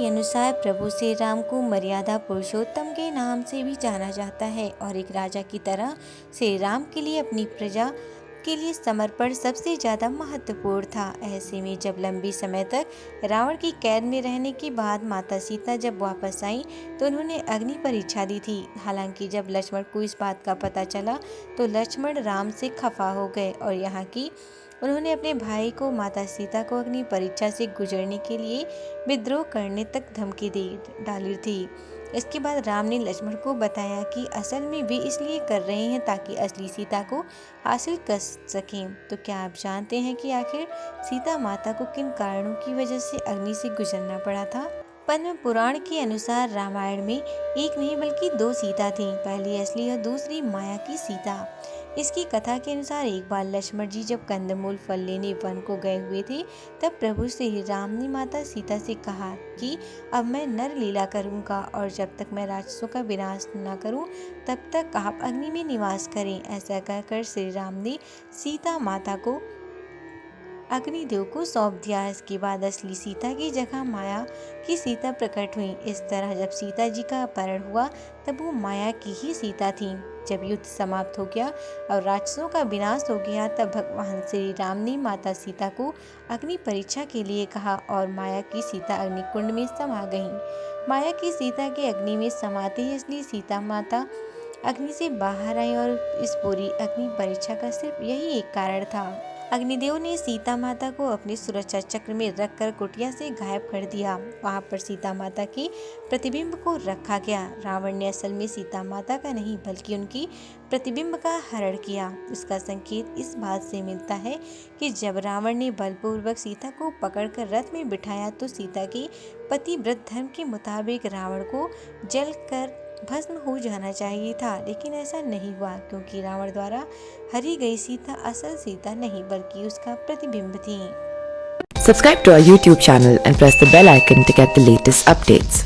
के अनुसार प्रभु श्री राम को मर्यादा पुरुषोत्तम के नाम से भी जाना जाता है और एक राजा की तरह श्री राम के लिए अपनी प्रजा के लिए समर्पण सबसे ज़्यादा महत्वपूर्ण था। ऐसे में जब लंबी समय तक रावण की कैद में रहने के बाद माता सीता जब वापस आई तो उन्होंने अग्नि परीक्षा दी थी। हालांकि जब लक्ष्मण को इस बात का पता चला तो लक्ष्मण राम से खफा हो गए और यहाँ की उन्होंने अपने भाई को माता सीता को अग्नि परीक्षा से गुजरने के लिए विद्रोह करने तक धमकी दे डाली थी। इसके बाद राम ने लक्ष्मण को बताया कि असल में वे इसलिए कर रहे हैं ताकि असली सीता को हासिल कर सकें। तो क्या आप जानते हैं कि आखिर सीता माता को किन कारणों की वजह से अग्नि से गुजरना पड़ा था? पद्म पुराण के अनुसार रामायण में एक नहीं बल्कि दो सीता थीं, पहली असली और दूसरी माया की सीता। इसकी कथा के अनुसार एक बार लक्ष्मण जी जब कंदमूल फल लेने वन को गए हुए थे तब प्रभु श्री राम ने माता सीता से कहा कि अब मैं नर लीला करूंगा और जब तक मैं राक्षसों का विनाश न करूं तब तक आप अग्नि में निवास करें। ऐसा कहकर श्री राम ने सीता माता को अग्निदेव को सौंप दिया। इसके बाद असली सीता की जगह माया की सीता प्रकट हुई। इस तरह जब सीता जी का अपहरण हुआ तब वो माया की ही सीता थी। जब युद्ध समाप्त हो गया और राक्षसों का विनाश हो गया तब भगवान श्री राम ने माता सीता को अग्नि परीक्षा के लिए कहा और माया की सीता अग्निकुंड में समा गईं। माया की सीता के अग्नि में समाते ही इसलिए सीता माता अग्नि से बाहर आई और इस पूरी अग्नि परीक्षा का सिर्फ यही एक कारण था। अग्निदेव ने सीता माता को अपने सुरक्षा चक्र में रखकर कुटिया से गायब कर दिया। वहां पर सीता माता के प्रतिबिंब को रखा गया। रावण ने असल में सीता माता का नहीं बल्कि उनकी प्रतिबिंब का हरण किया। इसका संकेत इस बात से मिलता है कि जब रावण ने बलपूर्वक सीता को पकड़कर रथ में बिठाया तो सीता के पतिव्रत धर्म के मुताबिक रावण को जलकर भस्म हो जाना चाहिए था, लेकिन ऐसा नहीं हुआ क्योंकि रावण द्वारा हरी गई सीता असल सीता नहीं बल्कि उसका प्रतिबिंब थी। Subscribe to our YouTube channel and press the bell icon to get the latest updates.